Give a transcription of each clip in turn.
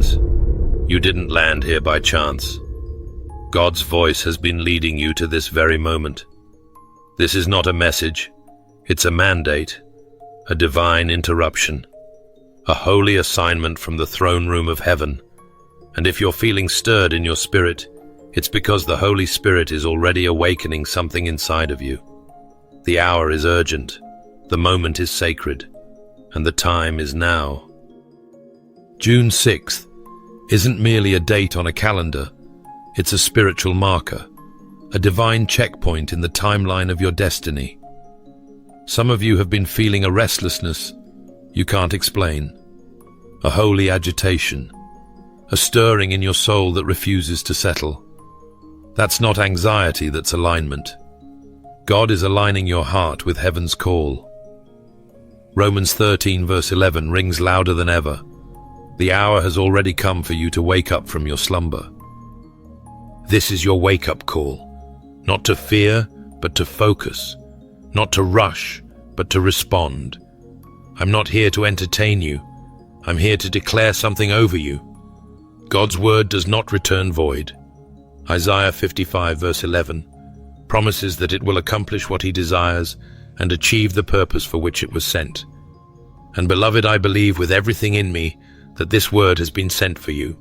friends. You didn't land here by chance. God's voice has been leading you to this very moment. This is not a message. It's a mandate, a divine interruption, a holy assignment from the throne room of heaven. And if you're feeling stirred in your spirit, it's because the Holy Spirit is already awakening something inside of you. The hour is urgent, the moment is sacred, and the time is now. June 6th isn't merely a date on a calendar, it's a spiritual marker, a divine checkpoint in the timeline of your destiny. Some of you have been feeling a restlessness you can't explain, a holy agitation, a stirring in your soul that refuses to settle. That's not anxiety, that's alignment. God is aligning your heart with heaven's call. Romans 13 verse 11 rings louder than ever. The hour has already come for you to wake up from your slumber. This is your wake-up call, not to fear, but to focus, not to rush, but to respond. I'm not here to entertain you. I'm here to declare something over you. God's word does not return void. Isaiah 55 verse 11 promises that it will accomplish what he desires and achieve the purpose for which it was sent. And beloved, I believe with everything in me that this word has been sent for you.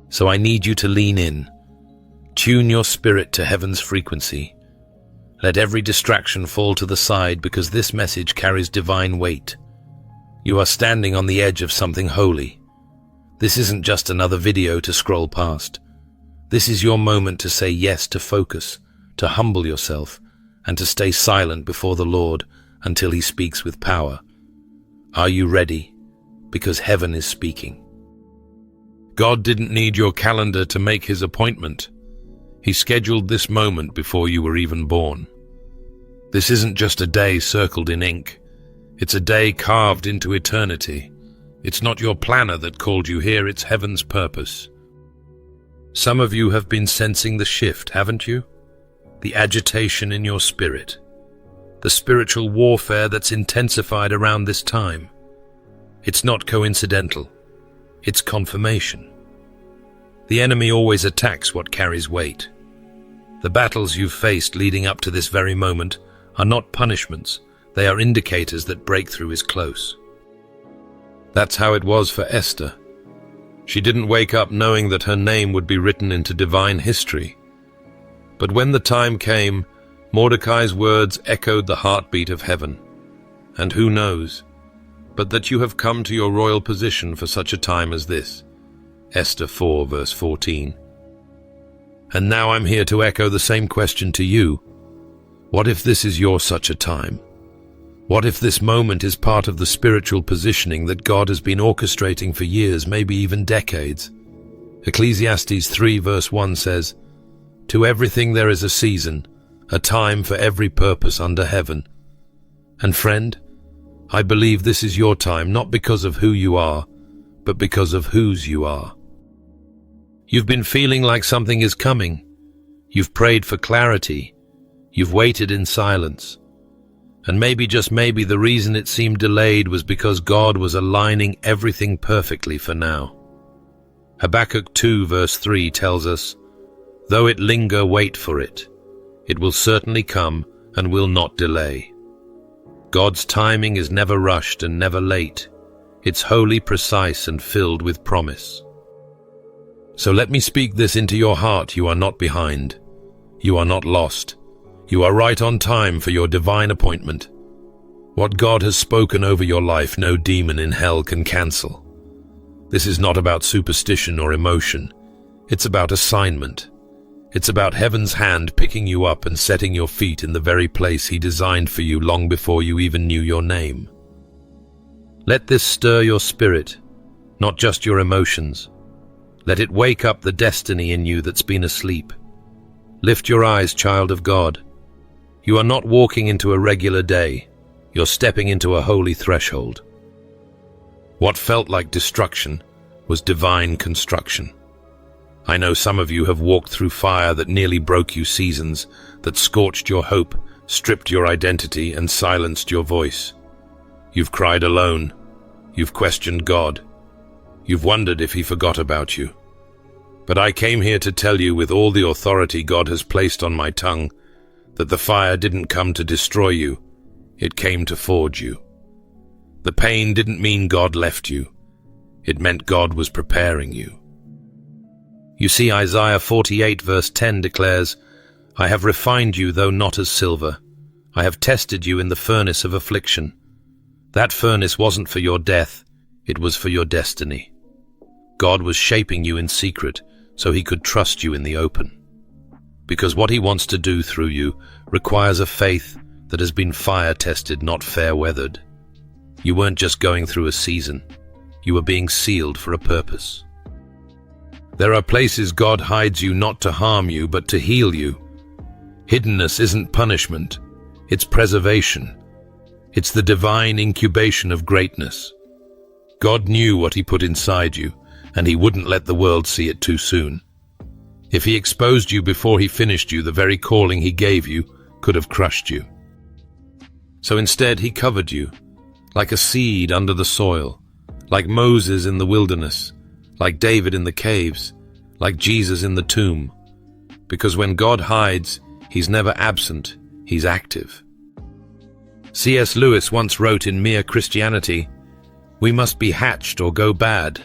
So I need you to lean in. Tune your spirit to heaven's frequency. Let every distraction fall to the side, because this message carries divine weight. You are standing on the edge of something holy. This isn't just another video to scroll past. This is your moment to say yes to focus, to humble yourself, and to stay silent before the Lord until he speaks with power. Are you ready? Because heaven is speaking. God didn't need your calendar to make his appointment. He scheduled this moment before you were even born. This isn't just a day circled in ink. It's a day carved into eternity. It's not your planner that called you here, it's heaven's purpose. Some of you have been sensing the shift, haven't you? The agitation in your spirit. The spiritual warfare that's intensified around this time. It's not coincidental. It's confirmation. The enemy always attacks what carries weight. The battles you've faced leading up to this very moment are not punishments. They are indicators that breakthrough is close. That's how it was for Esther. She didn't wake up knowing that her name would be written into divine history. But when the time came, Mordecai's words echoed the heartbeat of heaven. And who knows, but that you have come to your royal position for such a time as this. Esther 4 verse 14. And now I'm here to echo the same question to you. What if this is your such a time? What if this moment is part of the spiritual positioning that God has been orchestrating for years, maybe even decades? Ecclesiastes 3 verse 1 says, "To everything there is a season, a time for every purpose under heaven." And friend, I believe this is your time, not because of who you are, but because of whose you are. You've been feeling like something is coming. You've prayed for clarity. You've waited in silence. And maybe, just maybe, the reason it seemed delayed was because God was aligning everything perfectly for now. Habakkuk 2 verse 3 tells us, "Though it linger, wait for it. It will certainly come and will not delay." God's timing is never rushed and never late. It's wholly precise and filled with promise. So let me speak this into your heart. You are not behind. You are not lost. You are right on time for your divine appointment. What God has spoken over your life, no demon in hell can cancel. This is not about superstition or emotion. It's about assignment. It's about heaven's hand picking you up and setting your feet in the very place he designed for you long before you even knew your name. Let this stir your spirit, not just your emotions. Let it wake up the destiny in you that's been asleep. Lift your eyes, child of God. You are not walking into a regular day. You're stepping into a holy threshold. What felt like destruction was divine construction. I know some of you have walked through fire that nearly broke you, seasons that scorched your hope, stripped your identity, and silenced your voice. You've cried alone. You've questioned God. You've wondered if he forgot about you. But I came here to tell you with all the authority God has placed on my tongue that the fire didn't come to destroy you, it came to forge you. The pain didn't mean God left you, it meant God was preparing you. You see, Isaiah 48 verse 10 declares, I have refined you, though not as silver. I have tested you in the furnace of affliction. That furnace wasn't for your death, it was for your destiny. God was shaping you in secret so he could trust you in the open. Because what he wants to do through you requires a faith that has been fire-tested, not fair-weathered. You weren't just going through a season, you were being sealed for a purpose. There are places God hides you not to harm you, but to heal you. Hiddenness isn't punishment, it's preservation. It's the divine incubation of greatness. God knew what he put inside you, and he wouldn't let the world see it too soon. If he exposed you before he finished you, the very calling he gave you could have crushed you. So instead he covered you, like a seed under the soil, like Moses in the wilderness, like David in the caves, like Jesus in the tomb. Because when God hides, he's never absent, he's active. C.S. Lewis once wrote in Mere Christianity, "We must be hatched or go bad."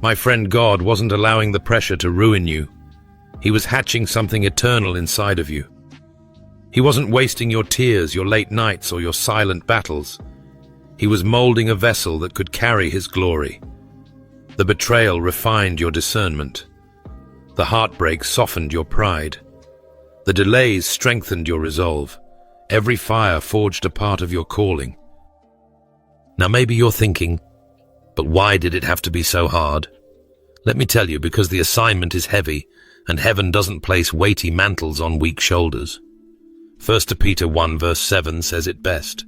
My friend, God wasn't allowing the pressure to ruin you. He was hatching something eternal inside of you. He wasn't wasting your tears, your late nights, or your silent battles. He was molding a vessel that could carry his glory. The betrayal refined your discernment. The heartbreak softened your pride. The delays strengthened your resolve. Every fire forged a part of your calling. Now maybe you're thinking, but why did it have to be so hard? Let me tell you, because the assignment is heavy, and heaven doesn't place weighty mantles on weak shoulders. 1 Peter 1 verse 7 says it best.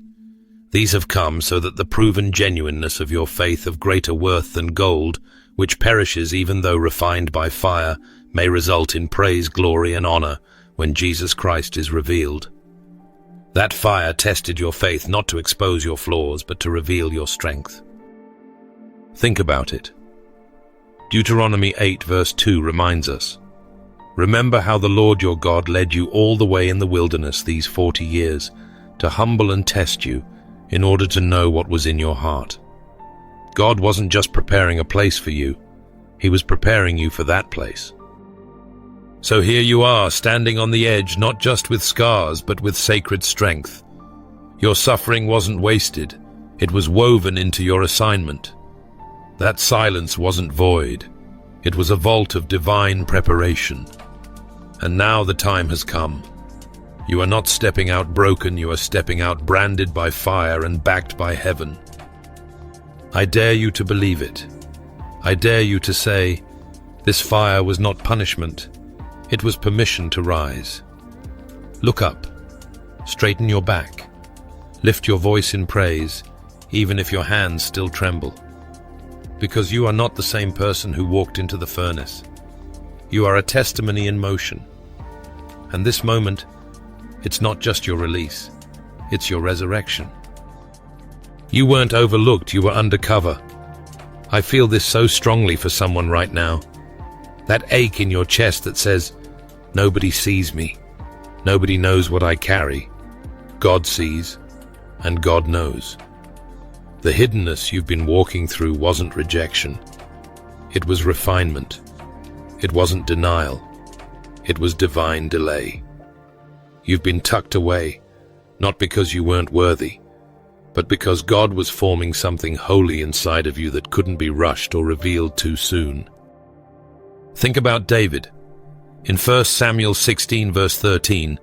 These have come so that the proven genuineness of your faith, of greater worth than gold, which perishes even though refined by fire, may result in praise, glory, and honor when Jesus Christ is revealed. That fire tested your faith not to expose your flaws, but to reveal your strength. Think about it. Deuteronomy 8 verse 2 reminds us, remember how the Lord your God led you all the way in the wilderness these 40 years to humble and test you in order to know what was in your heart. God wasn't just preparing a place for you, he was preparing you for that place. So here you are, standing on the edge, not just with scars, but with sacred strength. Your suffering wasn't wasted, it was woven into your assignment. That silence wasn't void, it was a vault of divine preparation. And now the time has come. You are not stepping out broken, you are stepping out branded by fire and backed by heaven. I dare you to believe it. I dare you to say, this fire was not punishment, it was permission to rise. Look up, straighten your back, lift your voice in praise, even if your hands still tremble. Because you are not the same person who walked into the furnace. You are a testimony in motion. And this moment, it's not just your release, it's your resurrection. You weren't overlooked, you were undercover. I feel this so strongly for someone right now. That ache in your chest that says, nobody sees me, nobody knows what I carry. God sees, and God knows. The hiddenness you've been walking through wasn't rejection. It was refinement. It wasn't denial. It was divine delay. You've been tucked away, not because you weren't worthy, but because God was forming something holy inside of you that couldn't be rushed or revealed too soon. Think about David. In 1 Samuel 16 verse 13,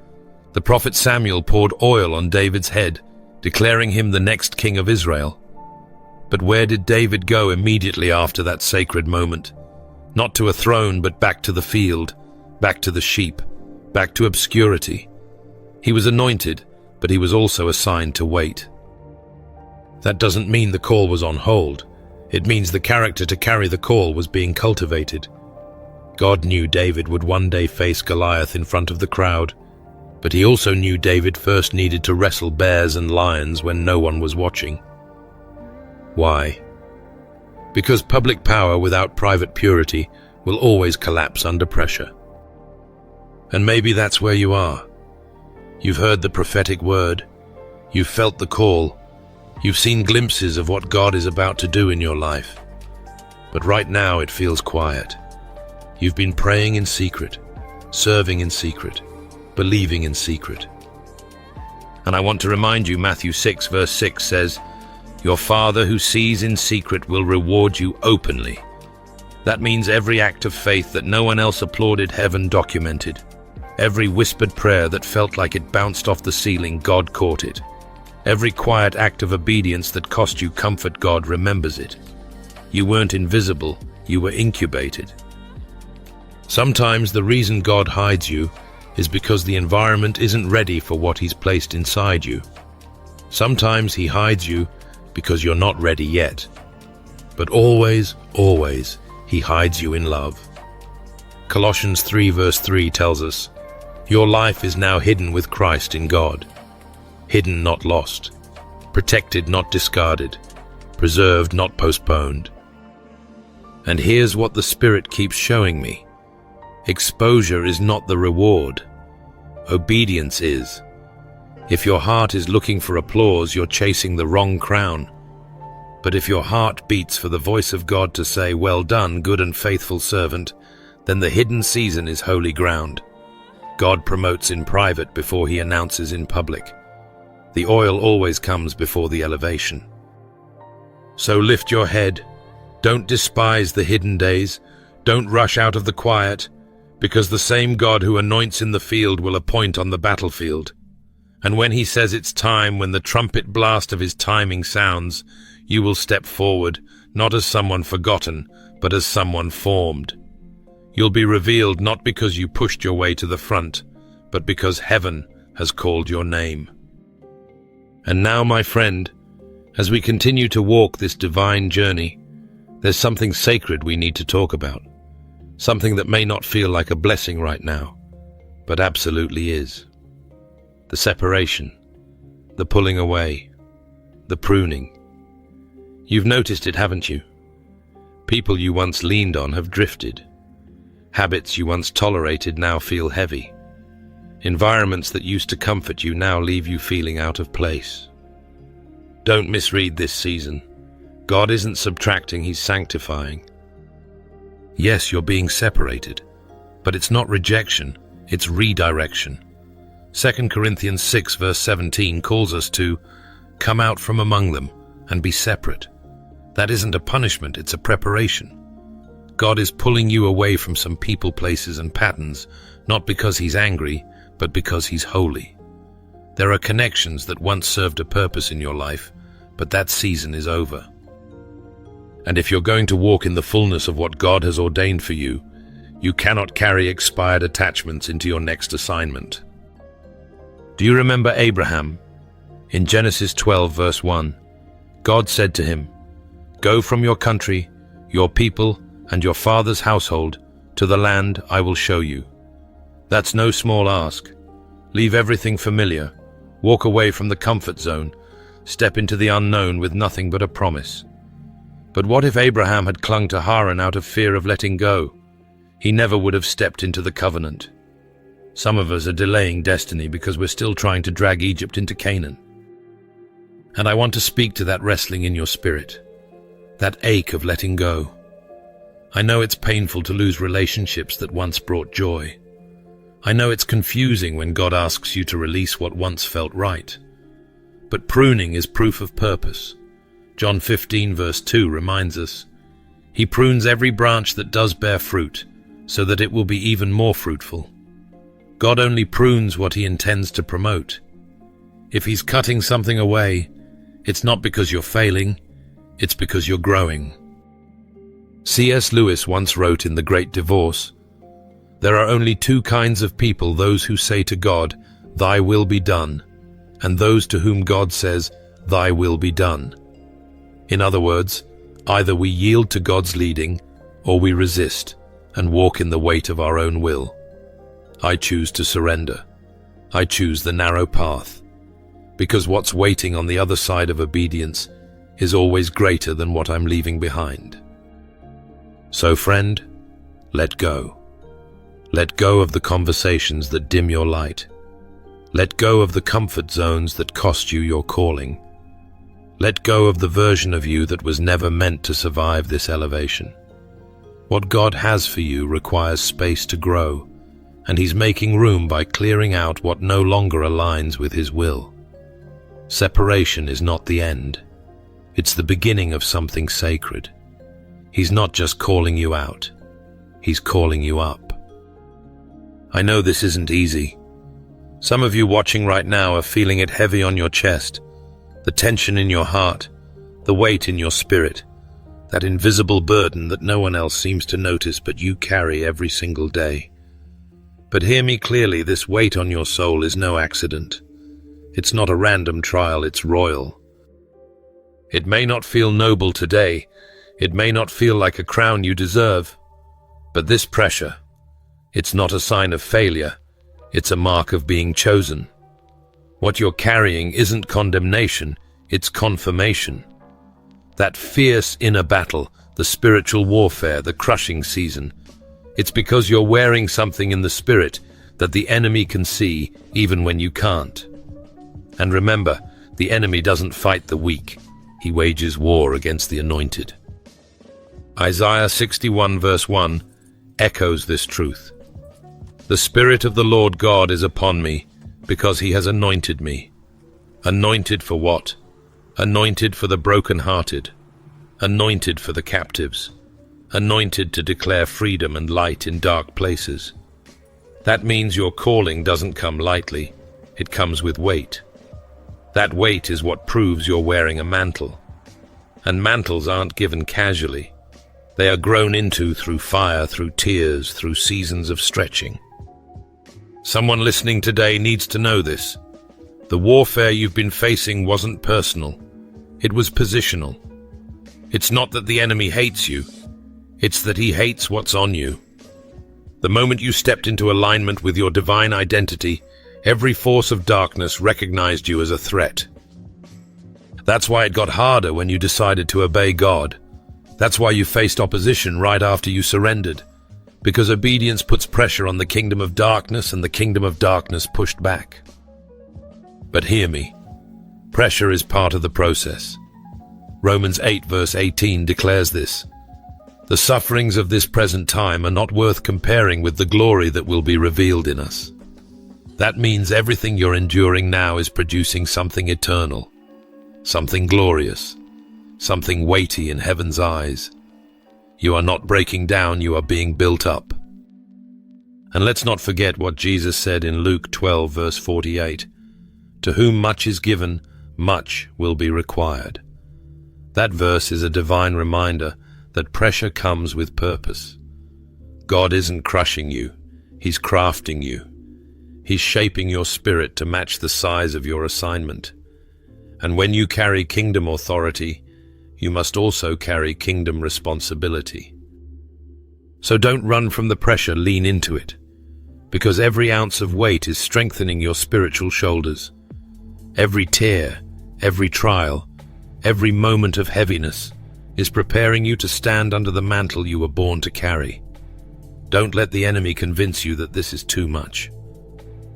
the prophet Samuel poured oil on David's head, declaring him the next king of Israel. But where did David go immediately after that sacred moment? Not to a throne, but back to the field, back to the sheep, back to obscurity. He was anointed, but he was also assigned to wait. That doesn't mean the call was on hold. It means the character to carry the call was being cultivated. God knew David would one day face Goliath in front of the crowd, but he also knew David first needed to wrestle bears and lions when no one was watching. Why? Because public power without private purity will always collapse under pressure. And maybe that's where you are. You've heard the prophetic word. You've felt the call. You've seen glimpses of what God is about to do in your life. But right now it feels quiet. You've been praying in secret, serving in secret, believing in secret. And I want to remind you, Matthew 6 verse 6 says, "Your Father who sees in secret will reward you openly." That means every act of faith that no one else applauded, heaven documented. Every whispered prayer that felt like it bounced off the ceiling, God caught it. Every quiet act of obedience that cost you comfort, God remembers it. You weren't invisible, you were incubated. Sometimes the reason God hides you is because the environment isn't ready for what He's placed inside you. Sometimes He hides you because you're not ready yet. But always, always, He hides you in love. Colossians 3 verse 3 tells us, "Your life is now hidden with Christ in God." Hidden, not lost. Protected, not discarded. Preserved, not postponed. And here's what the Spirit keeps showing me. Exposure is not the reward. Obedience is. If your heart is looking for applause, you're chasing the wrong crown. But if your heart beats for the voice of God to say, "Well done, good and faithful servant," then the hidden season is holy ground. God promotes in private before He announces in public. The oil always comes before the elevation. So lift your head. Don't despise the hidden days. Don't rush out of the quiet, because the same God who anoints in the field will appoint on the battlefield. And when He says it's time, when the trumpet blast of His timing sounds, you will step forward, not as someone forgotten, but as someone formed. You'll be revealed not because you pushed your way to the front, but because heaven has called your name. And now, my friend, as we continue to walk this divine journey, there's something sacred we need to talk about. Something that may not feel like a blessing right now, but absolutely is. The separation, the pulling away, the pruning. You've noticed it, haven't you? People you once leaned on have drifted. Habits you once tolerated now feel heavy. Environments that used to comfort you now leave you feeling out of place. Don't misread this season. God isn't subtracting, He's sanctifying. Yes, you're being separated, but it's not rejection, it's redirection. 2 Corinthians 6 verse 17 calls us to come out from among them and be separate. That isn't a punishment, it's a preparation. God is pulling you away from some people, places, and patterns, not because He's angry, but because He's holy. There are connections that once served a purpose in your life, but that season is over. And if you're going to walk in the fullness of what God has ordained for you, you cannot carry expired attachments into your next assignment. Do you remember Abraham? In Genesis 12 verse 1, God said to him, "Go from your country, your people, and your father's household to the land I will show you." That's no small ask. Leave everything familiar, walk away from the comfort zone, step into the unknown with nothing but a promise. But what if Abraham had clung to Haran out of fear of letting go? He never would have stepped into the covenant. Some of us are delaying destiny because we're still trying to drag Egypt into Canaan. And I want to speak to that wrestling in your spirit, that ache of letting go. I know it's painful to lose relationships that once brought joy. I know it's confusing when God asks you to release what once felt right. But pruning is proof of purpose. John 15 verse 2 reminds us, He prunes every branch that does bear fruit, so that it will be even more fruitful. God only prunes what He intends to promote. If He's cutting something away, it's not because you're failing, it's because you're growing. C.S. Lewis once wrote in The Great Divorce, "There are only two kinds of people, those who say to God, 'Thy will be done,' and those to whom God says, 'Thy will be done.' In other words, either we yield to God's leading, or we resist and walk in the weight of our own will. I choose to surrender. I choose the narrow path, because what's waiting on the other side of obedience is always greater than what I'm leaving behind. So, friend, let go. Let go of the conversations that dim your light. Let go of the comfort zones that cost you your calling. Let go of the version of you that was never meant to survive this elevation. What God has for you requires space to grow, and He's making room by clearing out what no longer aligns with His will. Separation is not the end. It's the beginning of something sacred. He's not just calling you out. He's calling you up. I know this isn't easy. Some of you watching right now are feeling it heavy on your chest, the tension in your heart, the weight in your spirit, that invisible burden that no one else seems to notice but you carry every single day. But hear me clearly, this weight on your soul is no accident. It's not a random trial, it's royal. It may not feel noble today, it may not feel like a crown you deserve, but this pressure, it's not a sign of failure, it's a mark of being chosen. What you're carrying isn't condemnation, it's confirmation. That fierce inner battle, the spiritual warfare, the crushing season, it's because you're wearing something in the spirit that the enemy can see even when you can't. And remember, the enemy doesn't fight the weak, he wages war against the anointed. Isaiah 61 verse 1 echoes this truth. The Spirit of the Lord God is upon me, because He has anointed me. Anointed for what? Anointed for the brokenhearted. Anointed for the captives. Anointed to declare freedom and light in dark places. That means your calling doesn't come lightly. It comes with weight. That weight is what proves you're wearing a mantle. And mantles aren't given casually. They are grown into through fire, through tears, through seasons of stretching. Someone listening today needs to know this. The warfare you've been facing wasn't personal. It was positional. It's not that the enemy hates you. It's that he hates what's on you. The moment you stepped into alignment with your divine identity, every force of darkness recognized you as a threat. That's why it got harder when you decided to obey God. That's why you faced opposition right after you surrendered. Because obedience puts pressure on the kingdom of darkness, and the kingdom of darkness pushed back. But hear me, pressure is part of the process. Romans 8 verse 18 declares this. The sufferings of this present time are not worth comparing with the glory that will be revealed in us. That means everything you're enduring now is producing something eternal, something glorious, something weighty in heaven's eyes. You are not breaking down, you are being built up. And let's not forget what Jesus said in Luke 12 verse 48. To whom much is given, much will be required. That verse is a divine reminder that pressure comes with purpose. God isn't crushing you, He's crafting you. He's shaping your spirit to match the size of your assignment. And when you carry kingdom authority, you must also carry kingdom responsibility. So don't run from the pressure, lean into it, because every ounce of weight is strengthening your spiritual shoulders. Every tear, every trial, every moment of heaviness is preparing you to stand under the mantle you were born to carry. Don't let the enemy convince you that this is too much.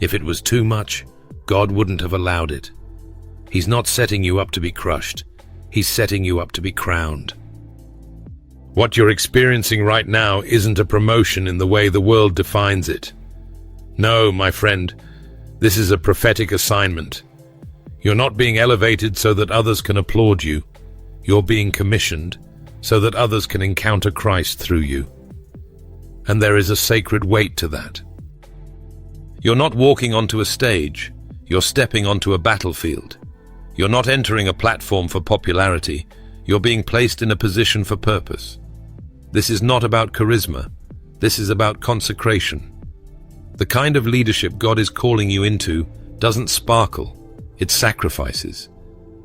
If it was too much, God wouldn't have allowed it. He's not setting you up to be crushed. He's setting you up to be crowned. What you're experiencing right now isn't a promotion in the way the world defines it. No, my friend, this is a prophetic assignment. You're not being elevated so that others can applaud you. You're being commissioned so that others can encounter Christ through you. And there is a sacred weight to that. You're not walking onto a stage. You're stepping onto a battlefield. You're not entering a platform for popularity. You're being placed in a position for purpose. This is not about charisma. This is about consecration. The kind of leadership God is calling you into doesn't sparkle. It sacrifices.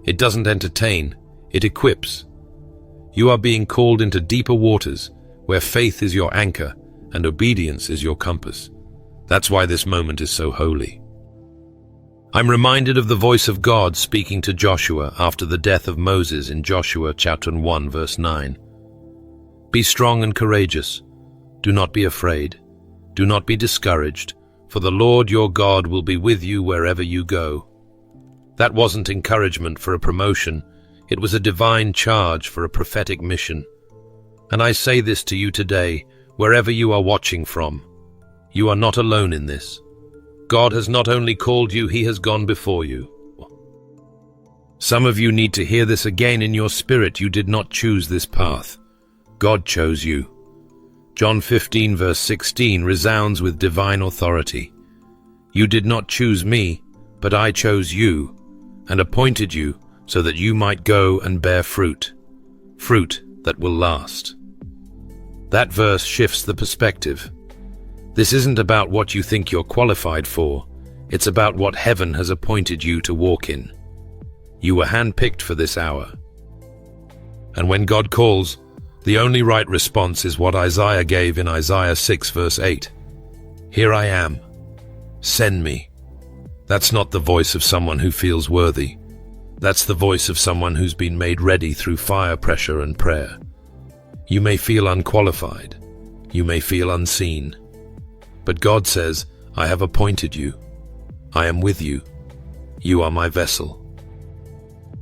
It doesn't entertain. It equips. You are being called into deeper waters where faith is your anchor and obedience is your compass. That's why this moment is so holy. I'm reminded of the voice of God speaking to Joshua after the death of Moses in Joshua chapter 1, verse 9. Be strong and courageous. Do not be afraid. Do not be discouraged, for the Lord your God will be with you wherever you go. That wasn't encouragement for a promotion. It was a divine charge for a prophetic mission. And I say this to you today, wherever you are watching from. You are not alone in this. God has not only called you, He has gone before you. Some of you need to hear this again in your spirit. You did not choose this path. God chose you. John 15 verse 16 resounds with divine authority. You did not choose me, but I chose you and appointed you so that you might go and bear fruit, fruit that will last. That verse shifts the perspective. This isn't about what you think you're qualified for. It's about what heaven has appointed you to walk in. You were handpicked for this hour. And when God calls, the only right response is what Isaiah gave in Isaiah 6 verse 8. Here I am. Send me. That's not the voice of someone who feels worthy. That's the voice of someone who's been made ready through fire, pressure, and prayer. You may feel unqualified. You may feel unseen. But God says, I have appointed you. I am with you. You are my vessel.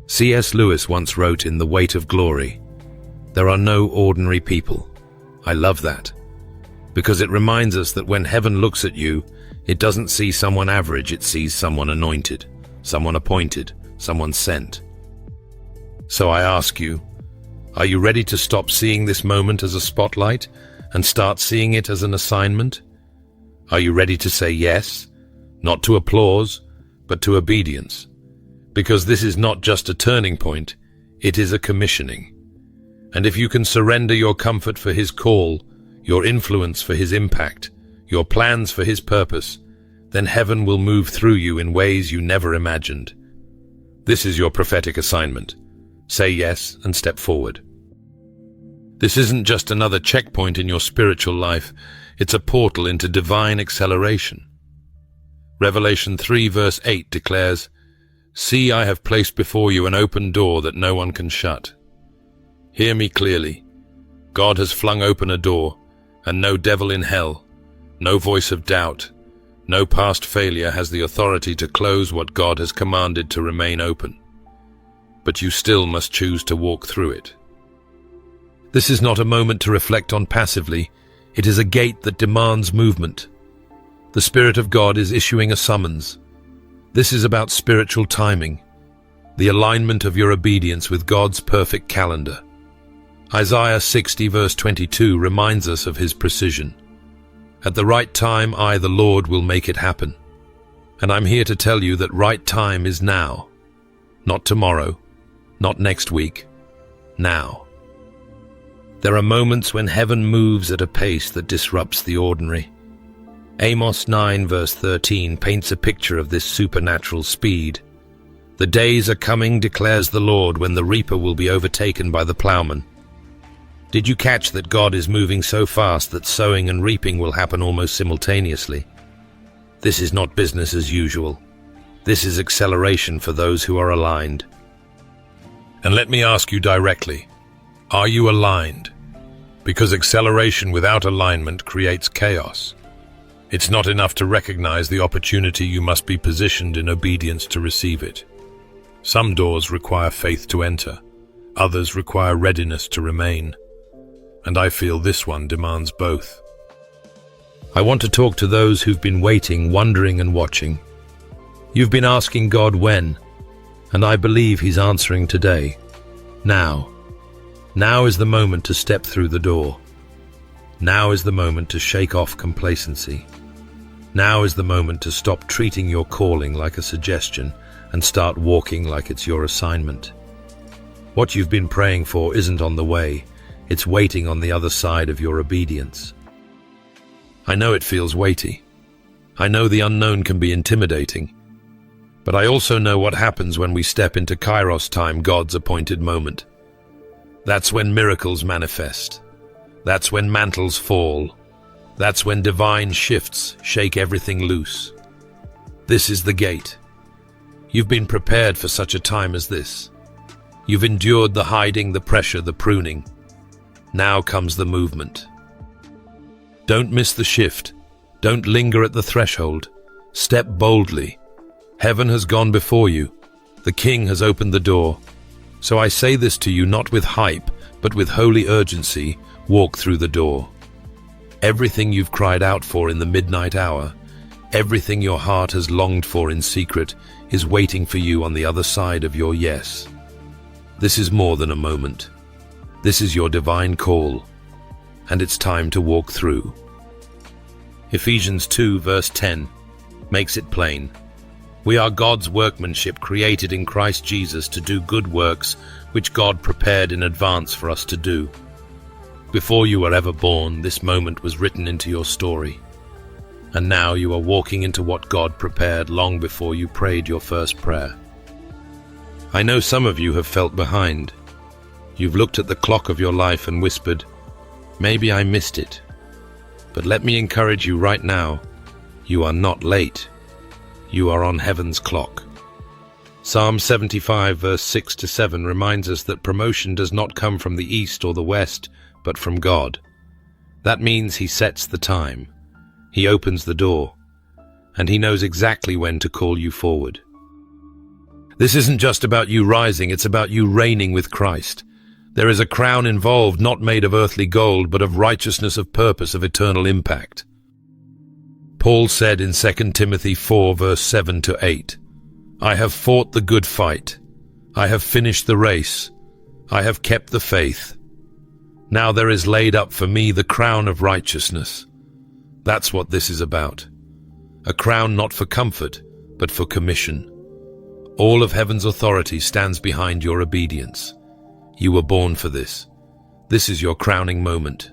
C.S. Lewis once wrote in The Weight of Glory, there are no ordinary people. I love that, because it reminds us that when heaven looks at you, it doesn't see someone average, it sees someone anointed, someone appointed, someone sent. So I ask you, are you ready to stop seeing this moment as a spotlight and start seeing it as an assignment? Are you ready to say yes, not to applause, but to obedience? Because this is not just a turning point, it is a commissioning. And if you can surrender your comfort for His call, your influence for His impact, your plans for His purpose, then heaven will move through you in ways you never imagined. This is your prophetic assignment. Say yes and step forward. This isn't just another checkpoint in your spiritual life. It's a portal into divine acceleration. Revelation 3 verse 8 declares, See, I have placed before you an open door that no one can shut. Hear me clearly. God has flung open a door, and no devil in hell, no voice of doubt, no past failure has the authority to close what God has commanded to remain open. But you still must choose to walk through it. This is not a moment to reflect on passively. It is a gate that demands movement. The Spirit of God is issuing a summons. This is about spiritual timing, the alignment of your obedience with God's perfect calendar. Isaiah 60 verse 22 reminds us of His precision. At the right time, I, the Lord, will make it happen. And I'm here to tell you that right time is now. Not tomorrow, not next week, now. There are moments when heaven moves at a pace that disrupts the ordinary. Amos 9 verse 13 paints a picture of this supernatural speed. The days are coming, declares the Lord, when the reaper will be overtaken by the plowman. Did you catch that God is moving so fast that sowing and reaping will happen almost simultaneously? This is not business as usual. This is acceleration for those who are aligned. And let me ask you directly, are you aligned? Because acceleration without alignment creates chaos. It's not enough to recognize the opportunity, you must be positioned in obedience to receive it. Some doors require faith to enter, others require readiness to remain. And I feel this one demands both. I want to talk to those who've been waiting, wondering and watching. You've been asking God when, and I believe He's answering today. Now. Now is the moment to step through the door. Now is the moment to shake off complacency. Now is the moment to stop treating your calling like a suggestion and start walking like it's your assignment. What you've been praying for isn't on the way. It's waiting on the other side of your obedience. I know it feels weighty. I know the unknown can be intimidating. But I also know what happens when we step into Kairos time, God's appointed moment. That's when miracles manifest. That's when mantles fall. That's when divine shifts shake everything loose. This is the gate. You've been prepared for such a time as this. You've endured the hiding, the pressure, the pruning. Now comes the movement. Don't miss the shift. Don't linger at the threshold. Step boldly. Heaven has gone before you. The King has opened the door. So I say this to you not with hype, but with holy urgency. Walk through the door. Everything you've cried out for in the midnight hour, everything your heart has longed for in secret, is waiting for you on the other side of your yes. This is more than a moment. This is your divine call, and it's time to walk through. Ephesians 2 verse 10 makes it plain. We are God's workmanship, created in Christ Jesus to do good works which God prepared in advance for us to do. Before you were ever born, this moment was written into your story. And now you are walking into what God prepared long before you prayed your first prayer. I know some of you have felt behind. You've looked at the clock of your life and whispered, "Maybe I missed it." But let me encourage you right now, you are not late. You are on heaven's clock. Psalm 75 verse 6 to 7 reminds us that promotion does not come from the east or the west, but from God. That means He sets the time. He opens the door, and He knows exactly when to call you forward. This isn't just about you rising, it's about you reigning with Christ. There is a crown involved, not made of earthly gold, but of righteousness, of purpose, of eternal impact. Paul said in 2 Timothy 4 verse 7 to 8, "I have fought the good fight. I have finished the race. I have kept the faith. Now there is laid up for me the crown of righteousness." That's what this is about. A crown not for comfort, but for commission. All of heaven's authority stands behind your obedience. You were born for this. This is your crowning moment.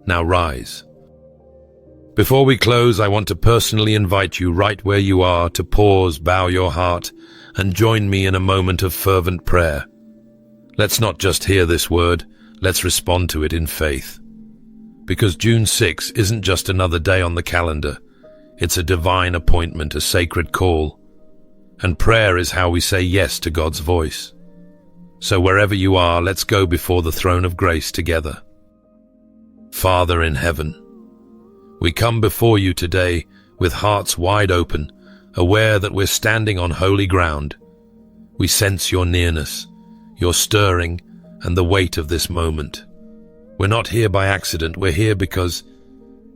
Now rise. Before we close, I want to personally invite you right where you are to pause, bow your heart, and join me in a moment of fervent prayer. Let's not just hear this word, let's respond to it in faith. Because June 6 isn't just another day on the calendar. It's a divine appointment, a sacred call. And prayer is how we say yes to God's voice. So wherever you are, let's go before the throne of grace together. Father in heaven, we come before you today with hearts wide open, aware that we're standing on holy ground. We sense your nearness, your stirring, and the weight of this moment. We're not here by accident, we're here because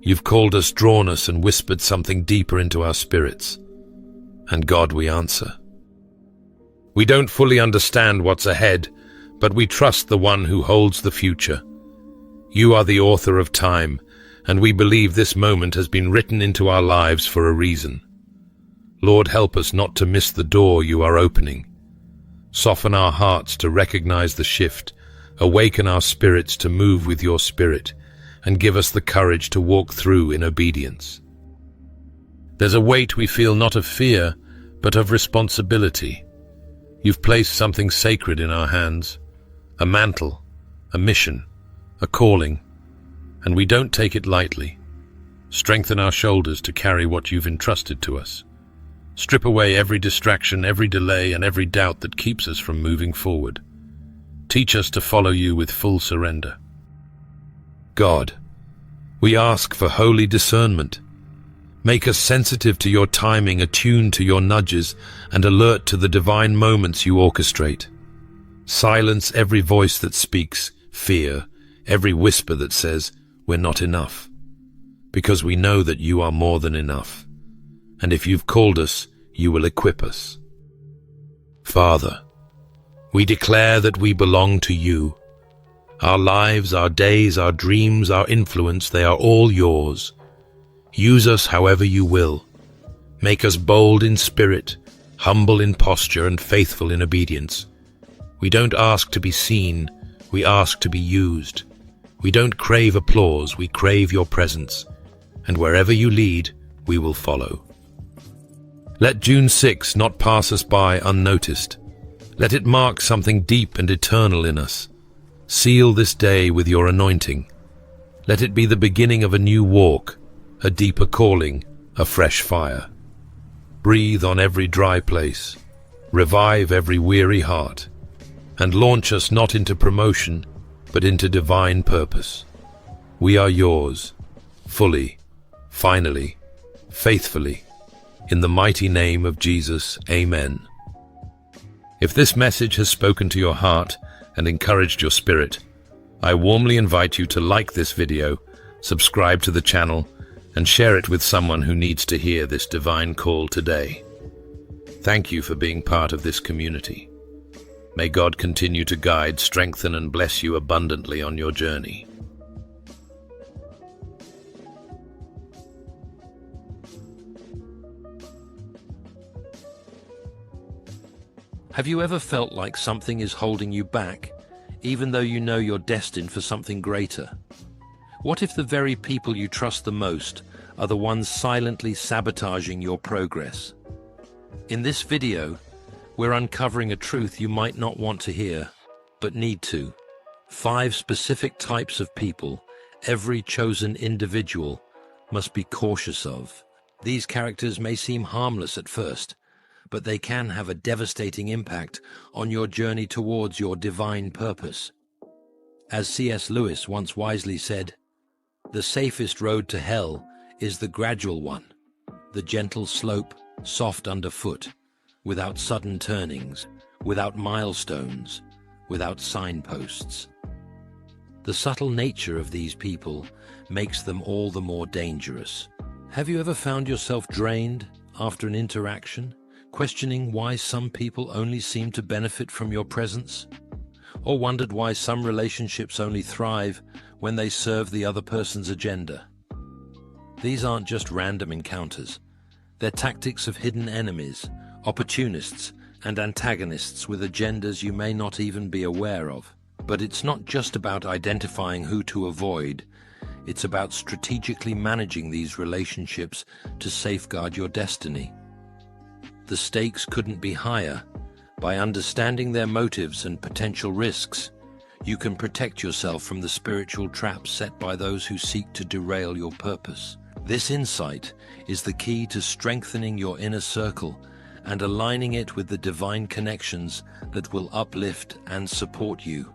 you've called us, drawn us, and whispered something deeper into our spirits. And God, we answer. We don't fully understand what's ahead, but we trust the one who holds the future. You are the author of time, and we believe this moment has been written into our lives for a reason. Lord, help us not to miss the door you are opening. Soften our hearts to recognize the shift, awaken our spirits to move with your spirit, and give us the courage to walk through in obedience. There's a weight we feel not of fear, but of responsibility. You've placed something sacred in our hands, a mantle, a mission, a calling, and we don't take it lightly. Strengthen our shoulders to carry what you've entrusted to us. Strip away every distraction, every delay, and every doubt that keeps us from moving forward. Teach us to follow you with full surrender. God, we ask for holy discernment. Make us sensitive to your timing, attuned to your nudges, and alert to the divine moments you orchestrate. Silence every voice that speaks fear, every whisper that says, "We're not enough." Because we know that you are more than enough. And if you've called us, you will equip us. Father, we declare that we belong to you. Our lives, our days, our dreams, our influence, they are all yours. Use us however you will. Make us bold in spirit, humble in posture, and faithful in obedience. We don't ask to be seen, we ask to be used. We don't crave applause, we crave your presence. And wherever you lead, we will follow. Let June 6 not pass us by unnoticed. Let it mark something deep and eternal in us. Seal this day with your anointing. Let it be the beginning of a new walk, a deeper calling, a fresh fire. Breathe on every dry place. revive every weary heart, and launch us not into promotion, but into divine purpose. We are yours, fully, finally, faithfully, in the mighty name of Jesus. Amen. If this message has spoken to your heart and encouraged your spirit, I warmly invite you to like this video, subscribe to the channel, and share it with someone who needs to hear this divine call today. Thank you for being part of this community. May God continue to guide, strengthen, and bless you abundantly on your journey. Have you ever felt like something is holding you back, even though you know you're destined for something greater? What if the very people you trust the most are the ones silently sabotaging your progress? In this video, we're uncovering a truth you might not want to hear, but need to. 5 specific types of people every chosen individual must be cautious of. These characters may seem harmless at first, but they can have a devastating impact on your journey towards your divine purpose. As C.S. Lewis once wisely said, "The safest road to hell is the gradual one, the gentle slope, soft underfoot, without sudden turnings, without milestones, without signposts." The subtle nature of these people makes them all the more dangerous. Have you ever found yourself drained after an interaction, questioning why some people only seem to benefit from your presence? Or wondered why some relationships only thrive when they serve the other person's agenda? These aren't just random encounters. They're tactics of hidden enemies, opportunists, and antagonists with agendas you may not even be aware of. But it's not just about identifying who to avoid. It's about strategically managing these relationships to safeguard your destiny. The stakes couldn't be higher. By understanding their motives and potential risks, you can protect yourself from the spiritual traps set by those who seek to derail your purpose. This insight is the key to strengthening your inner circle and aligning it with the divine connections that will uplift and support you.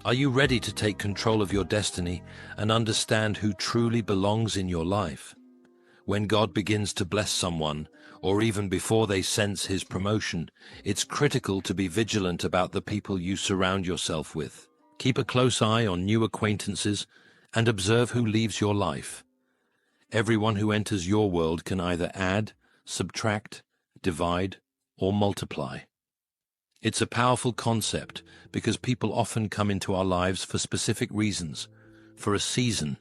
Are you ready to take control of your destiny and understand who truly belongs in your life? When God begins to bless someone, or even before they sense his promotion, it's critical to be vigilant about the people you surround yourself with. Keep a close eye on new acquaintances and observe who leaves your life. Everyone who enters your world can either add, subtract, divide, or multiply. It's a powerful concept because people often come into our lives for specific reasons, for a season,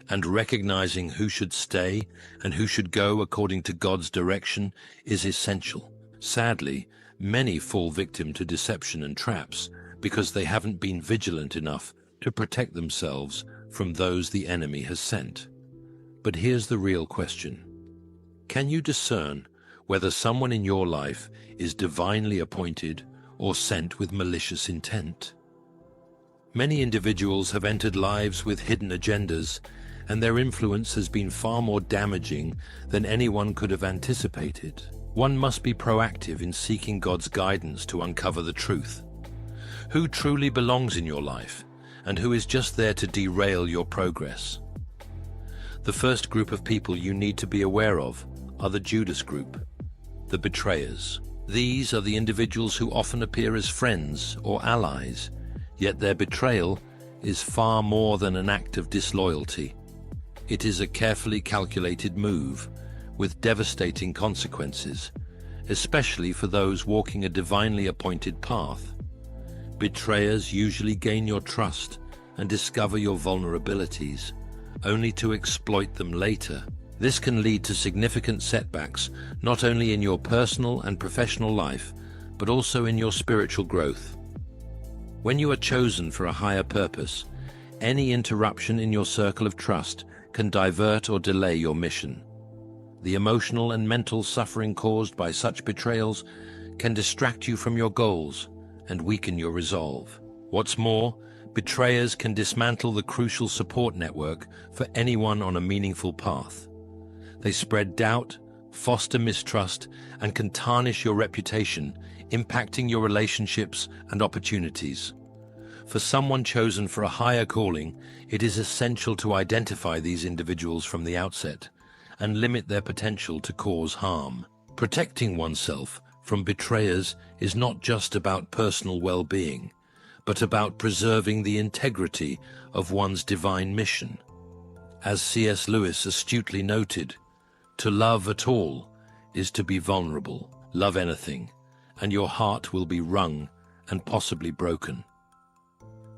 and recognizing who should stay and who should go according to God's direction is essential. Sadly, many fall victim to deception and traps because they haven't been vigilant enough to protect themselves from those the enemy has sent. But here's the real question. Can you discern whether someone in your life is divinely appointed or sent with malicious intent? Many individuals have entered lives with hidden agendas, and their influence has been far more damaging than anyone could have anticipated. One must be proactive in seeking God's guidance to uncover the truth. Who truly belongs in your life, and who is just there to derail your progress? The first group of people you need to be aware of are the Judas group, the betrayers. These are the individuals who often appear as friends or allies, yet their betrayal is far more than an act of disloyalty. It is a carefully calculated move with devastating consequences, especially for those walking a divinely appointed path. Betrayers usually gain your trust and discover your vulnerabilities, only to exploit them later. This can lead to significant setbacks, not only in your personal and professional life, but also in your spiritual growth. When you are chosen for a higher purpose, any interruption in your circle of trust can divert or delay your mission. The emotional and mental suffering caused by such betrayals can distract you from your goals and weaken your resolve. What's more, betrayers can dismantle the crucial support network for anyone on a meaningful path. They spread doubt, foster mistrust, and can tarnish your reputation impacting your relationships and opportunities. For someone chosen for a higher calling, it is essential to identify these individuals from the outset and limit their potential to cause harm. Protecting oneself from betrayers is not just about personal well-being, but about preserving the integrity of one's divine mission. As C.S. Lewis astutely noted, to love at all is to be vulnerable. Love anything, and your heart will be wrung and possibly broken.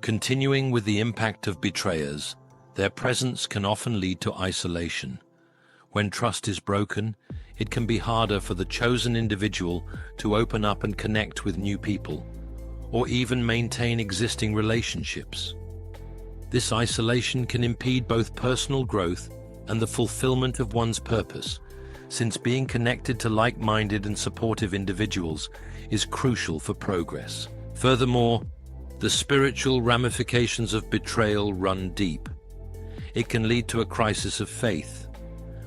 Continuing with the impact of betrayers, their presence can often lead to isolation. When trust is broken, it can be harder for the chosen individual to open up and connect with new people, or even maintain existing relationships. This isolation can impede both personal growth and the fulfillment of one's purpose, since being connected to like-minded and supportive individuals is crucial for progress. Furthermore, the spiritual ramifications of betrayal run deep. It can lead to a crisis of faith,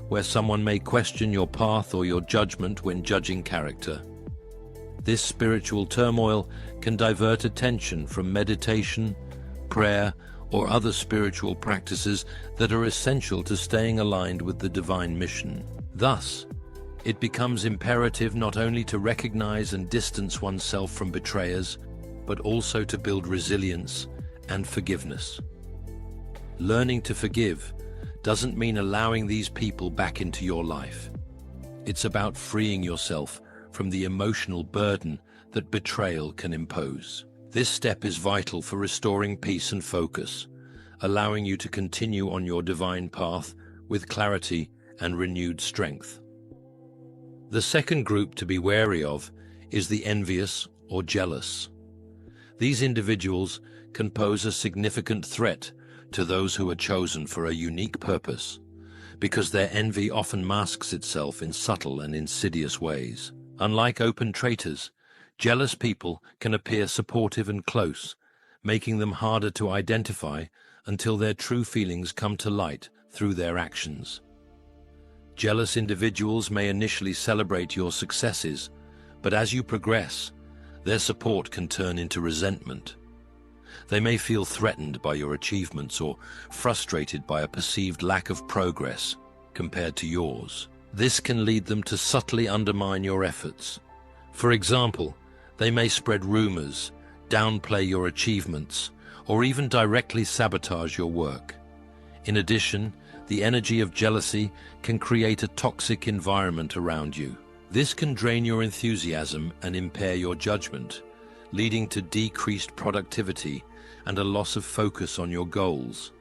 where someone may question your path or your judgment when judging character. This spiritual turmoil can divert attention from meditation, prayer, or other spiritual practices that are essential to staying aligned with the divine mission. Thus, it becomes imperative not only to recognize and distance oneself from betrayers, but also to build resilience and forgiveness. Learning to forgive doesn't mean allowing these people back into your life. It's about freeing yourself from the emotional burden that betrayal can impose. This step is vital for restoring peace and focus, allowing you to continue on your divine path with clarity and renewed strength. The second group to be wary of is the envious or jealous. These individuals can pose a significant threat to those who are chosen for a unique purpose, because their envy often masks itself in subtle and insidious ways. Unlike open traitors, jealous people can appear supportive and close, making them harder to identify until their true feelings come to light through their actions. Jealous individuals may initially celebrate your successes, but as you progress, their support can turn into resentment. They may feel threatened by your achievements or frustrated by a perceived lack of progress compared to yours. This can lead them to subtly undermine your efforts. For example, they may spread rumors, downplay your achievements, or even directly sabotage your work. In addition, the energy of jealousy can create a toxic environment around you. This can drain your enthusiasm and impair your judgment, leading to decreased productivity and a loss of focus on your goals.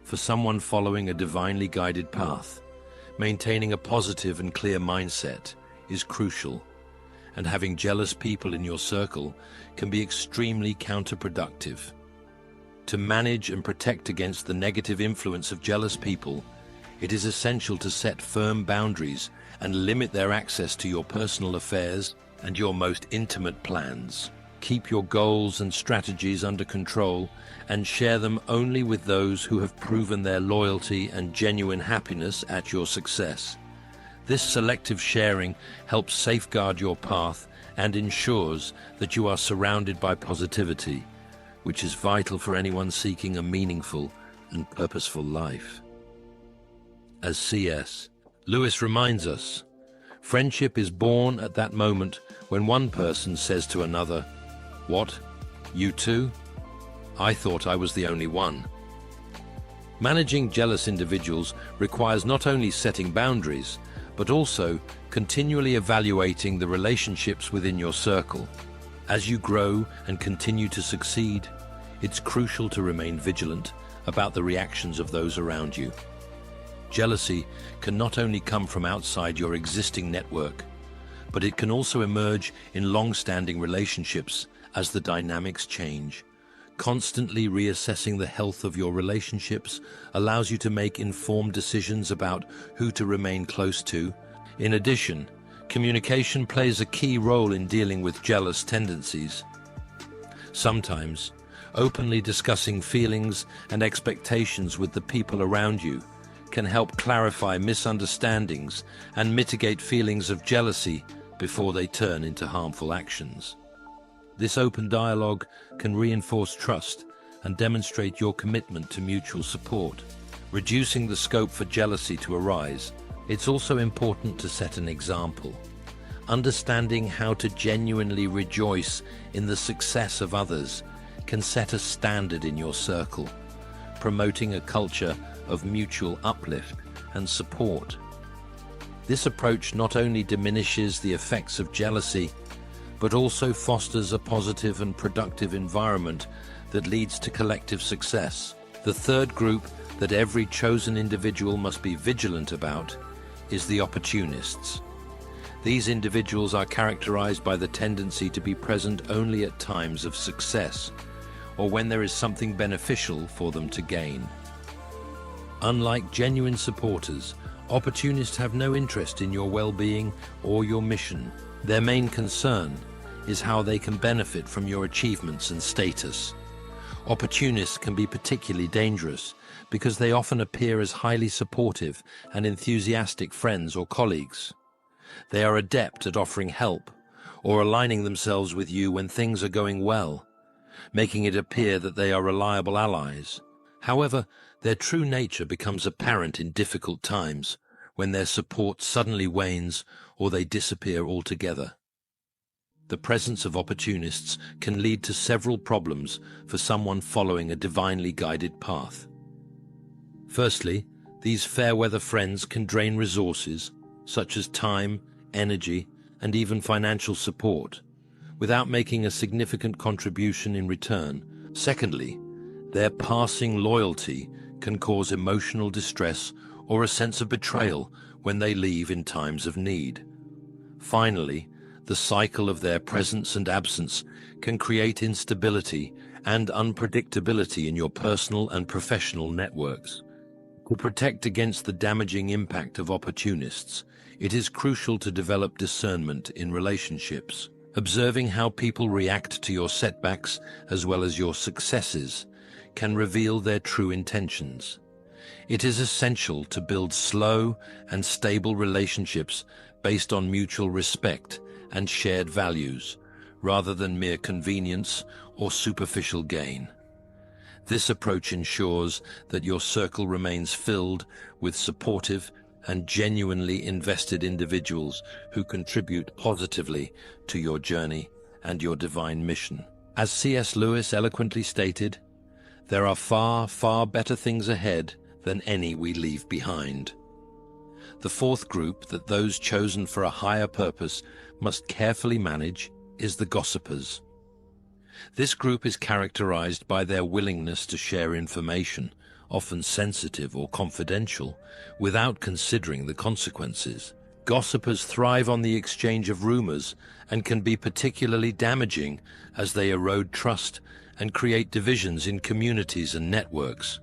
For someone following a divinely guided path, maintaining a positive and clear mindset is crucial, and having jealous people in your circle can be extremely counterproductive. To manage and protect against the negative influence of jealous people, it is essential to set firm boundaries and limit their access to your personal affairs and your most intimate plans. Keep your goals and strategies under control and share them only with those who have proven their loyalty and genuine happiness at your success. This selective sharing helps safeguard your path and ensures that you are surrounded by positivity, which is vital for anyone seeking a meaningful and purposeful life. As C.S. Lewis reminds us, friendship is born at that moment when one person says to another, "What? You too? I thought I was the only one." Managing jealous individuals requires not only setting boundaries, but also continually evaluating the relationships within your circle. As you grow and continue to succeed, it's crucial to remain vigilant about the reactions of those around you. Jealousy can not only come from outside your existing network, but it can also emerge in long-standing relationships as the dynamics change. Constantly reassessing the health of your relationships allows you to make informed decisions about who to remain close to. In addition, communication plays a key role in dealing with jealous tendencies. Sometimes, openly discussing feelings and expectations with the people around you can help clarify misunderstandings and mitigate feelings of jealousy before they turn into harmful actions. This open dialogue can reinforce trust and demonstrate your commitment to mutual support, reducing the scope for jealousy to arise. It's also important to set an example. Understanding how to genuinely rejoice in the success of others can set a standard in your circle, promoting a culture of mutual uplift and support. This approach not only diminishes the effects of jealousy, but also fosters a positive and productive environment that leads to collective success. The third group that every chosen individual must be vigilant about is the opportunists. These individuals are characterized by the tendency to be present only at times of success, or when there is something beneficial for them to gain. Unlike genuine supporters, opportunists have no interest in your well-being or your mission. Their main concern is how they can benefit from your achievements and status. Opportunists can be particularly dangerous because they often appear as highly supportive and enthusiastic friends or colleagues. They are adept at offering help or aligning themselves with you when things are going well, making it appear that they are reliable allies. However, their true nature becomes apparent in difficult times when their support suddenly wanes or they disappear altogether. The presence of opportunists can lead to several problems for someone following a divinely guided path. Firstly, these fair-weather friends can drain resources, such as time, energy, and even financial support, without making a significant contribution in return. Secondly, their passing loyalty can cause emotional distress or a sense of betrayal when they leave in times of need. Finally, the cycle of their presence and absence can create instability and unpredictability in your personal and professional networks. To protect against the damaging impact of opportunists, it is crucial to develop discernment in relationships. Observing how people react to your setbacks as well as your successes can reveal their true intentions. It is essential to build slow and stable relationships based on mutual respect and shared values, rather than mere convenience or superficial gain. This approach ensures that your circle remains filled with supportive and genuinely invested individuals who contribute positively to your journey and your divine mission. As C.S. Lewis eloquently stated, "There are far, far better things ahead than any we leave behind." The fourth group that those chosen for a higher purpose must carefully manage is the gossipers. This group is characterized by their willingness to share information, often sensitive or confidential, without considering the consequences. Gossipers thrive on the exchange of rumors and can be particularly damaging as they erode trust and create divisions in communities and networks.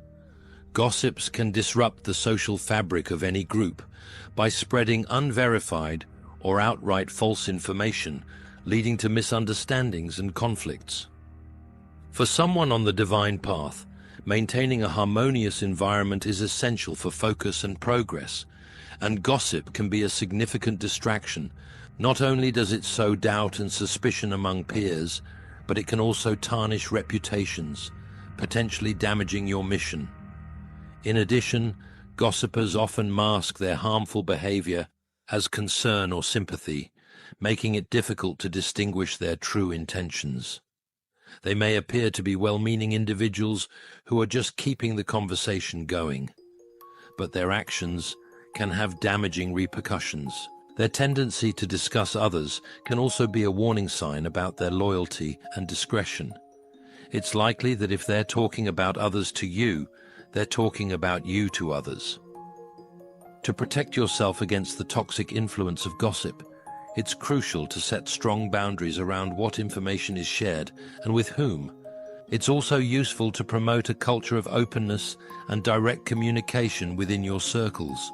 Gossips can disrupt the social fabric of any group by spreading unverified or outright false information, leading to misunderstandings and conflicts. For someone on the divine path, maintaining a harmonious environment is essential for focus and progress, and gossip can be a significant distraction. Not only does it sow doubt and suspicion among peers, but it can also tarnish reputations, potentially damaging your mission. In addition, gossipers often mask their harmful behavior as concern or sympathy, making it difficult to distinguish their true intentions. They may appear to be well-meaning individuals who are just keeping the conversation going, but their actions can have damaging repercussions. Their tendency to discuss others can also be a warning sign about their loyalty and discretion. It's likely that if they're talking about others to you, they're talking about you to others. To protect yourself against the toxic influence of gossip, it's crucial to set strong boundaries around what information is shared and with whom. It's also useful to promote a culture of openness and direct communication within your circles.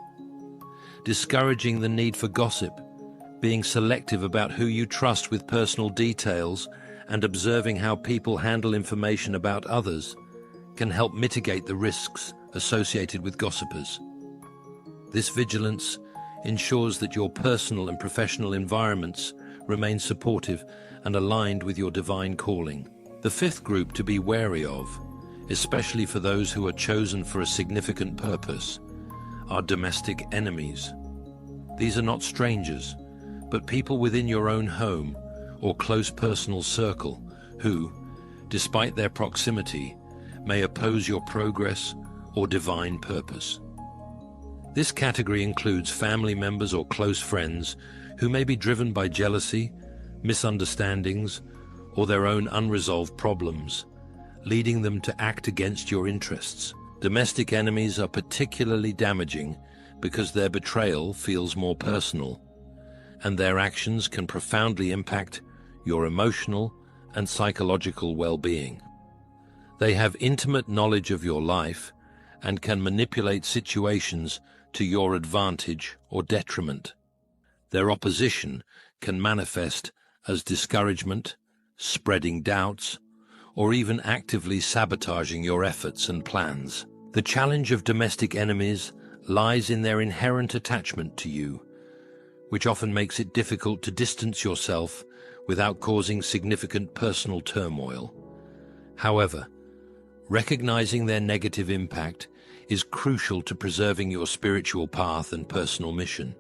Discouraging the need for gossip, being selective about who you trust with personal details, and observing how people handle information about others can help mitigate the risks associated with gossipers. This vigilance ensures that your personal and professional environments remain supportive and aligned with your divine calling. The fifth group to be wary of, especially for those who are chosen for a significant purpose, are domestic enemies. These are not strangers, but people within your own home or close personal circle who, despite their proximity, may oppose your progress or divine purpose. This category includes family members or close friends who may be driven by jealousy, misunderstandings, or their own unresolved problems, leading them to act against your interests. Domestic enemies are particularly damaging because their betrayal feels more personal, and their actions can profoundly impact your emotional and psychological well-being. They have intimate knowledge of your life and can manipulate situations to your advantage or detriment. Their opposition can manifest as discouragement, spreading doubts, or even actively sabotaging your efforts and plans. The challenge of domestic enemies lies in their inherent attachment to you, which often makes it difficult to distance yourself without causing significant personal turmoil. However, recognizing their negative impact is crucial to preserving your spiritual path and personal mission.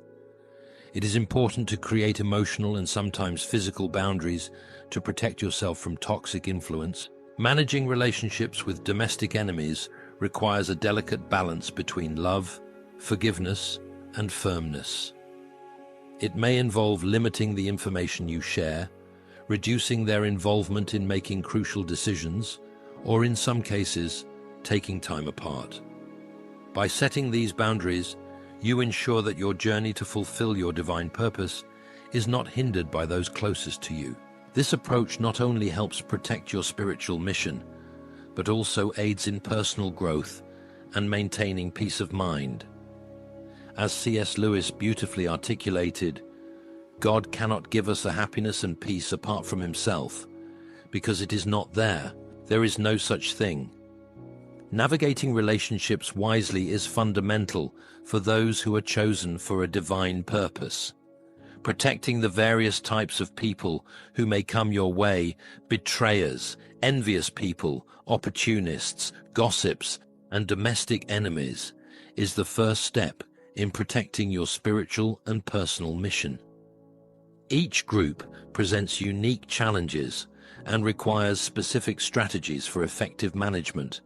It is important to create emotional and sometimes physical boundaries to protect yourself from toxic influence. Managing relationships with domestic enemies requires a delicate balance between love, forgiveness, and firmness. It may involve limiting the information you share, reducing their involvement in making crucial decisions, or in some cases, taking time apart. By setting these boundaries, you ensure that your journey to fulfill your divine purpose is not hindered by those closest to you. This approach not only helps protect your spiritual mission, but also aids in personal growth and maintaining peace of mind. As C.S. Lewis beautifully articulated, God cannot give us the happiness and peace apart from himself, because it is not there. There is no such thing. Navigating relationships wisely is fundamental for those who are chosen for a divine purpose. Protecting the various types of people who may come your way, betrayers, envious people, opportunists, gossips, and domestic enemies, is the first step in protecting your spiritual and personal mission. Each group presents unique challenges and requires specific strategies for effective management.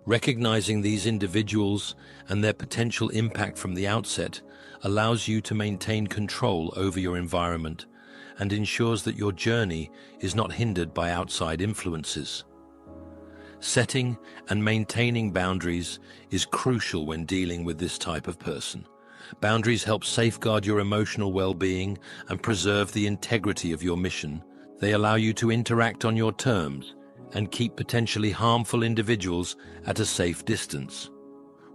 Recognizing these individuals and their potential impact from the outset allows you to maintain control over your environment and ensures that your journey is not hindered by outside influences. Setting and maintaining boundaries is crucial when dealing with this type of person. Boundaries help safeguard your emotional well-being and preserve the integrity of your mission. They allow you to interact on your terms and keep potentially harmful individuals at a safe distance.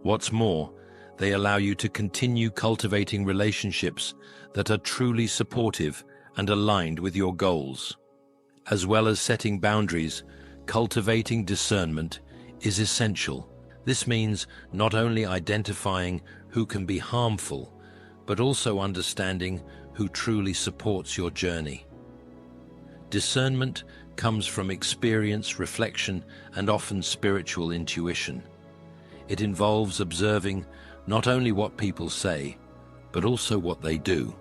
What's more, they allow you to continue cultivating relationships that are truly supportive and aligned with your goals. As well as setting boundaries, cultivating discernment is essential. This means not only identifying who can be harmful, but also understanding who truly supports your journey. Discernment comes from experience, reflection, and often spiritual intuition. It involves observing not only what people say, but also what they do,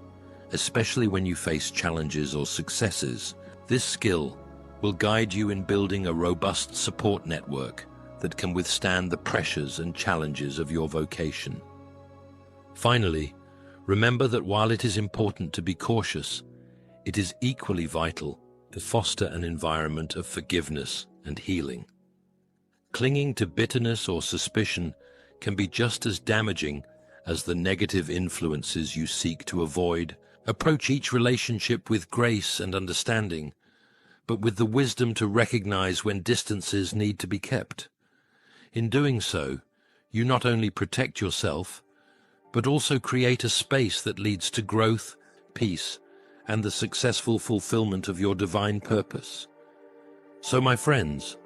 especially when you face challenges or successes. This skill will guide you in building a robust support network that can withstand the pressures and challenges of your vocation. Finally, remember that while it is important to be cautious, it is equally vital to foster an environment of forgiveness and healing. Clinging to bitterness or suspicion can be just as damaging as the negative influences you seek to avoid. Approach each relationship with grace and understanding, but with the wisdom to recognize when distances need to be kept. In doing so, you not only protect yourself, but also create a space that leads to growth, peace, and the successful fulfillment of your divine purpose. So, my friends,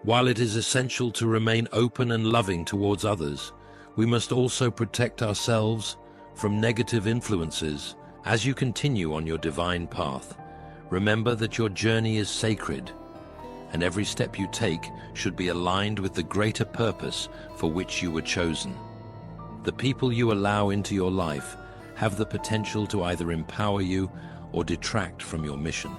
while it is essential to remain open and loving towards others, we must also protect ourselves from negative influences. As you continue on your divine path, Remember that your journey is sacred, and every step you take should be aligned with the greater purpose for which you were chosen. The people you allow into your life have the potential to either empower you or detract from your mission.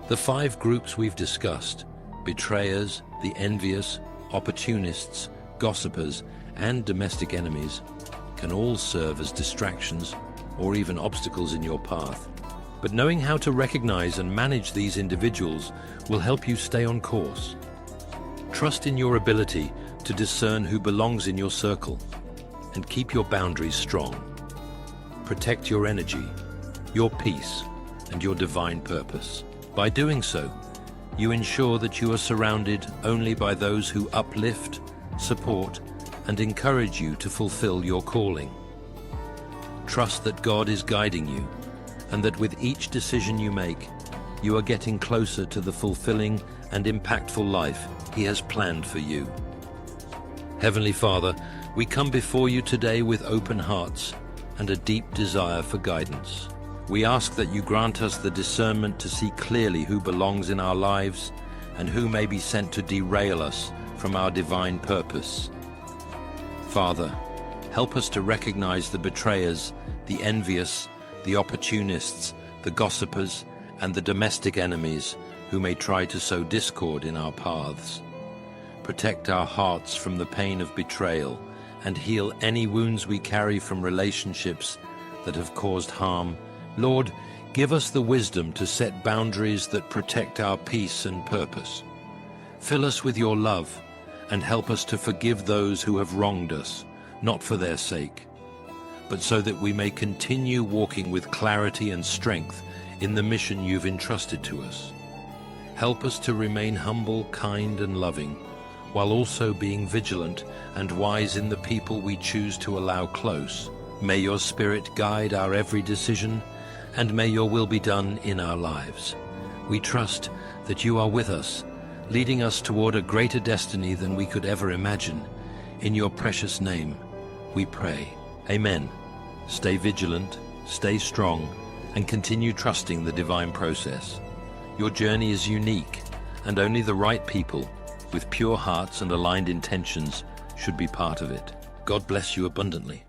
The 5 groups we've discussed, betrayers, the envious, opportunists, gossipers, and domestic enemies, can all serve as distractions or even obstacles in your path. But knowing how to recognize and manage these individuals will help you stay on course. Trust in your ability to discern who belongs in your circle and keep your boundaries strong. Protect your energy, your peace, and your divine purpose. By doing so, you ensure that you are surrounded only by those who uplift, support, and encourage you to fulfill your calling. Trust that God is guiding you, and that with each decision you make, you are getting closer to the fulfilling and impactful life He has planned for you. Heavenly Father, we come before you today with open hearts and a deep desire for guidance. We ask that you grant us the discernment to see clearly who belongs in our lives and who may be sent to derail us from our divine purpose. Father, help us to recognize the betrayers, the envious, the opportunists, the gossipers, and the domestic enemies who may try to sow discord in our paths. Protect our hearts from the pain of betrayal and heal any wounds we carry from relationships that have caused harm. Lord, give us the wisdom to set boundaries that protect our peace and purpose. Fill us with your love and help us to forgive those who have wronged us, not for their sake, but so that we may continue walking with clarity and strength in the mission you've entrusted to us. Help us to remain humble, kind, and loving, while also being vigilant and wise in the people we choose to allow close. May your Spirit guide our every decision, and may your will be done in our lives. We trust that you are with us, leading us toward a greater destiny than we could ever imagine. In your precious name, we pray. Amen. Stay vigilant, stay strong, and continue trusting the divine process. Your journey is unique, and only the right people, with pure hearts and aligned intentions, should be part of it. God bless you abundantly.